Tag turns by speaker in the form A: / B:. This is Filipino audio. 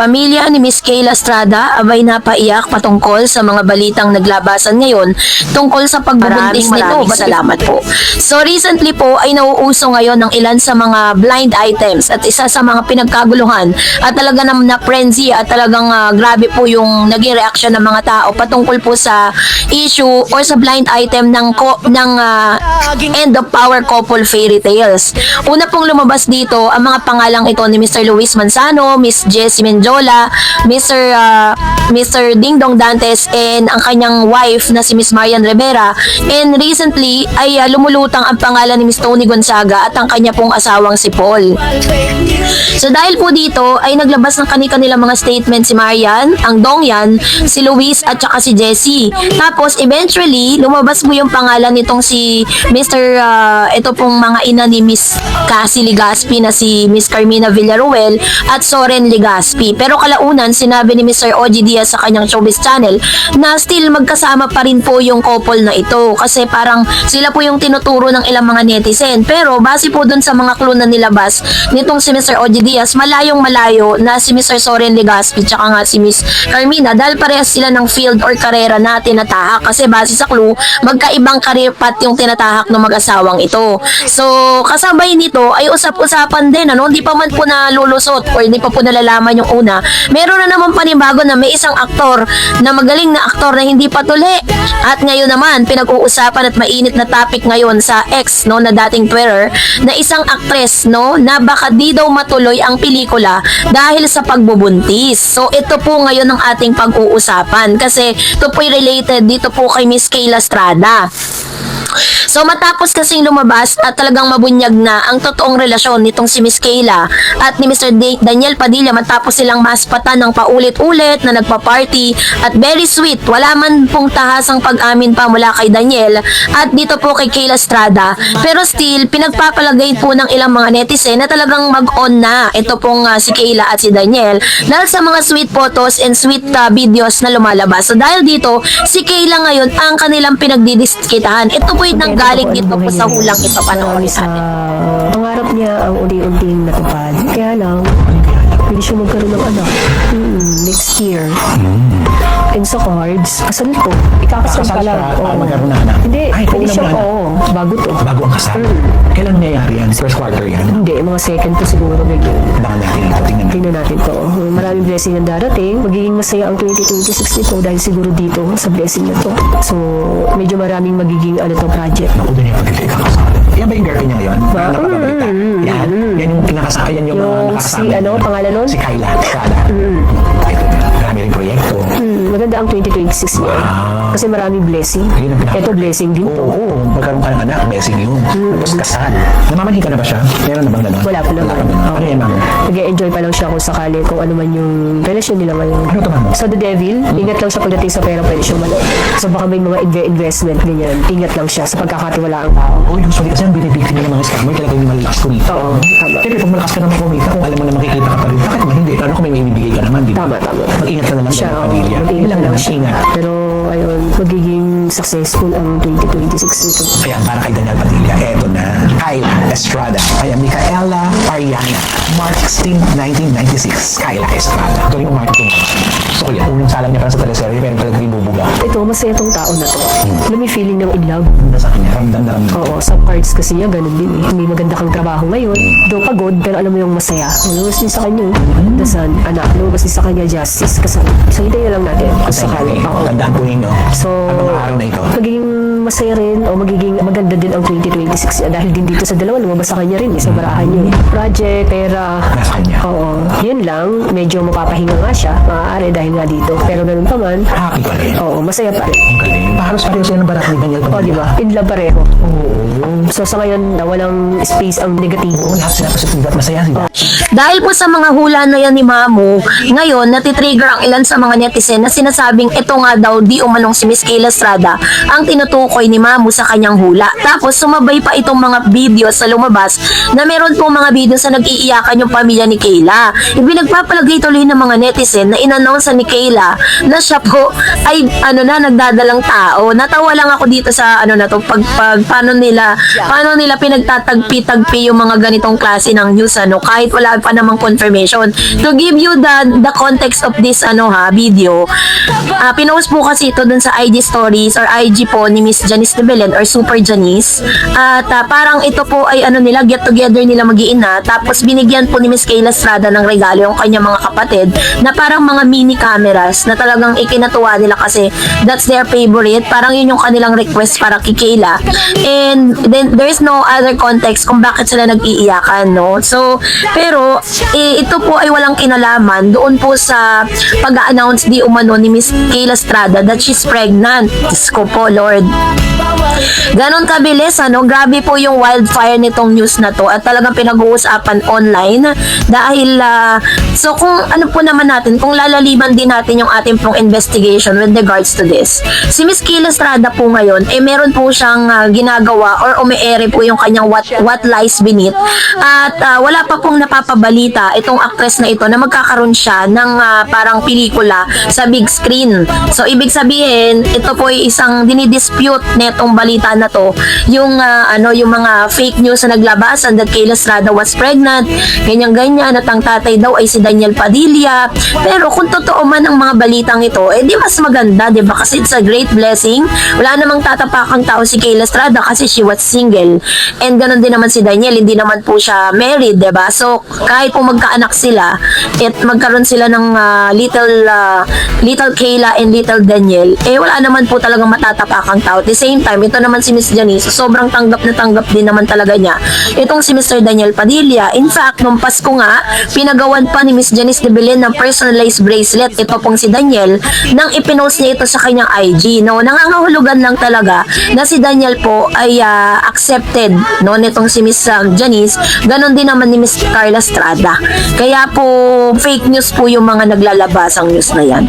A: Pamilya ni Miss Kayla Estrada abay napaiyak patungkol sa mga balitang naglabasan ngayon tungkol sa pagbubuntis nito. Salamat po. So recently po ay nauuso ngayon ng ilan sa mga blind items at isa sa mga pinagkaguluhan at talaga na frenzy at talagang grabe po yung naging reaction ng mga tao patungkol po sa issue or sa blind item ng end of power couple fairy tales. Una pong lumabas dito ang mga pangalang ito ni Mr. Luis Manzano, Miss Jessie Menjola, Mr. Dingdong Dantes and ang kanyang wife na si Miss Marian Rivera, and recently ay lumulutang ang pangalan ni Miss Tony Gonzaga at ang kanya pong asawang si Paul. So dahil po dito ay naglabas ng kanilang mga statement si Marian, ang Dongyan, si Luis at saka si Jessie. Tapos eventually lumabas po yung pangalan nitong si ito pong mga ina ni Miss Cassie Legaspi na si Miss Carmina Villaruel at Soren Legaspi. Pero kalaunan sinabi ni Mr. OG Diaz sa kanyang showbiz channel na still magkasama pa rin po yung couple na ito kasi parang sila po yung tinuturo ng ilang mga netizen. Pero base po dun sa mga clue na nilabas nitong si Mr. OG Diaz, malayong malayo na si Mr. Soren Legaspi tsaka nga si Miss Carmina dahil parehas sila ng field or karera na tinatahak kasi base sa clue magkaibang career path yung tinatahak ng mag-asawang ito. So kasabay nito ay usap-usapan din hindi pa man po nalulusot or hindi pa po nalalaman yung una. Meron na naman panibago na may isang aktor na magaling na aktor na hindi patuli. At ngayon naman pinag-uusapan at mainit na topic ngayon sa X na dating Twitter na isang actress na baka di daw matuloy ang pelikula dahil sa pagbubuntis. So ito po ngayon ang ating pag-uusapan kasi ito po related dito po kay Miss Kayla Estrada. So matapos kasing lumabas at talagang mabunyag na ang totoong relasyon nitong si Miss Kayla at ni Mr. Daniel Padilla matapos silang maspatan ng paulit-ulit na nagpa-party at very sweet, wala man pong tahasang pag-amin pa mula kay Daniel at dito po kay Kayla Estrada, pero still pinagpapalagay po ng ilang mga netizen na talagang mag-on na ito pong si Kayla at si Daniel dahil sa mga sweet photos and sweet videos na lumalabas. So dahil dito si Kayla ngayon ang kanilang pinagdidiskitahan. Ito po yung nanggaling dito po sa hulang ito panoorin natin.
B: Pangarap niya ang unti-unting natupad. Kaya lang, pwede siya magkaroon ng anak. Next year. And sa cards, kasal po. Ikakasal pa lang.
C: Magkaroon ng anak?
B: Hindi, hindi siya, bago to.
C: Bago ang kasal? Kailan nangyayari yan? First quarter yan?
B: Hindi, mga second to siguro.
C: Abangan natin ito.
B: Tingnan natin to. Maraming blessing ang darating. Magiging masaya ang 2026 nito dahil siguro dito sa blessing na to. So, medyo maraming magiging project.
C: Naku, doon yung pagkakasal. Yan ba yung girlfriend niya ngayon? Napakabalita. Yan yung pinakasal. Yan yung nakakasama.
B: Pangalan nun?
C: Si Kayla Estrada. Ito na. Marami rin proyekto.
B: Maganda ang 2026 niya. Kasi maraming blessing. Ito blessing din to.
C: Oo, magkaroon ka ng anak. Blessing yun. Tapos kasal. Namamanhin ka na ba siya? Meron na bang gano'n?
B: Wala pa naman.
C: Ano yan, ma'am?
B: Nag-enjoy pa lang siya kung sakali kung ano man yung relasyon nila ngayon.
C: Ano to, ma'am?
B: So the devil, ingat lang siya pagdating sa pera, pwede siyang malo. So baka may mga investment ganyan. Ingat lang siya sa pagkakatiwala ang tao.
C: Oo, usually kasi ang binibigti nila mga scammer talaga yung malakas kumita.
B: Oo, tama.
C: Pero pag malakas ka naman kumita, kung alam mo na makikita ka pa rin, bakit naman hindi? Lalo kung may ibibigay ka naman, di ba?
B: Tama.
C: Mag-ingat ka na lang
B: Siya,
C: sa pamilya.
B: mag-ingat lang siya.
C: Ingat.
B: Pero ayun, magiging successful ang 2026 nito.
C: Ayan, para kay Daniel Padilla, eto na. Kayla Estrada. Ayan, Micaela Ariana. March 16, 1996. Kayla Estrada. Tuloy yung marketing. So, yan. Unang salam niya para sa teleserye, pero talaga binubuga.
B: Ito, masaya tong tao na to. Alam mo yung feeling ng in love.
C: Ganda sa kanya. Ramdam na ramdam.
B: Oo, sa cards kasi niya, ganun din eh. May maganda kang trabaho ngayon. Though pagod, pero alam mo yung masaya. Lumabas din sa kanya. Dasan, anak, lumabas din sa kanya justice. Kasal. So, hintayin lang natin. Kung sakali.
C: Tandaan po ninyo.
B: So,
C: ang mga araw na ito.
B: magiging masaya rin o magiging maganda din ang 2026 dahil din dito sa dalawa lumabas sa kanya rin sa barahan niya. Project, pera.
C: Nasa kanya.
B: Oo. Yun lang, medyo mapapahinga nga siya. Maaari dahil nga dito. Pero ganun pa man.
C: Happy pa rin.
B: Oo, masaya pa rin.
C: Ang galing. Halos pareho sila ng barak ni Daniel Padilla.
B: O, di ba? In love pareho. So, sa ngayon, walang space ang negatibo.
C: Oo, lahat sila positive at masaya sila.
A: Dahil po sa mga hula na yan ni Mamu, ngayon natitrigger ang ilan sa mga netizen na sinasabing ito nga daw di umanong si Miss Kayla Estrada ang tinutukoy tinutukoy ni Mamu sa kanyang hula. Tapos sumabay pa itong mga video sa lumabas na meron pong mga video sa nag-iiyakan yung pamilya ni Kayla. Ibinagpapalagay tuloy ng mga netizen na in-announce ni Kayla na siya po ay nagdadalang tao. Natawa lang ako dito sa paano nila pinagtatagpi-tagpi yung mga ganitong klase ng news kahit wala pa namang confirmation. To give you the context of this video, pinost po kasi ito dun sa IG stories or IG po ni Miss Janice de Belen or Super Janice. At parang ito po ay get together nila mag-iina, tapos binigyan po ni Miss Kayla Estrada ng regalo yung kanyang mga kapatid na parang mga mini cameras na talagang ikinatuwa nila kasi that's their favorite. Parang yun yung kanilang request para kay Kayla. And then there's no other context kung bakit sila nag-iiyakan, no? So, pero ito po ay walang kinalaman doon po sa pag-a-announce di umano ni Miss Kayla Estrada that she's pregnant. Diyos ko po, Lord. Ganon kabilis, grabe po yung wildfire nitong news na to at talagang pinag-uusapan online dahil so kung po naman natin, kung lalaliman din natin yung ating pong investigation with regards to this. Si Miss Kayla Estrada po ngayon, meron po siyang ginagawa or umiere po yung kanyang What Lies Beneath at wala pa pong napapabalita itong actress na ito na magkakaroon siya ng parang pelikula sa big screen. So ibig sabihin, ito po ay isang dinidispute netong balita na to, yung mga fake news na naglabasan that Kayla Estrada was pregnant, ganyan-ganyan, at ang tatay daw ay si Daniel Padilla. Pero kung totoo man ang mga balitang ito, di mas maganda, di ba? Kasi it's a great blessing. Wala namang tatapakang tao si Kayla Estrada kasi she was single. And ganun din naman si Daniel, hindi naman po siya married, di ba? So, kahit po magkaanak sila, at magkaroon sila ng little Kayla and little Daniel, wala naman po talagang matatapakang tao. At the same time, ito naman si Miss Janice, sobrang tanggap na tanggap din naman talaga niya itong si Mr. Daniel Padilla. In fact, nung Pasko nga, pinagawan pa ni Miss Janice de Belen ng personalized bracelet ito pong si Daniel nang ipinost niya ito sa kanyang IG. No, nangangahulugan lang talaga na si Daniel po ay accepted nitong si Miss Janice. Ganon din naman ni Miss Carla Estrada. Kaya po fake news po yung mga naglalabas ang news na yan.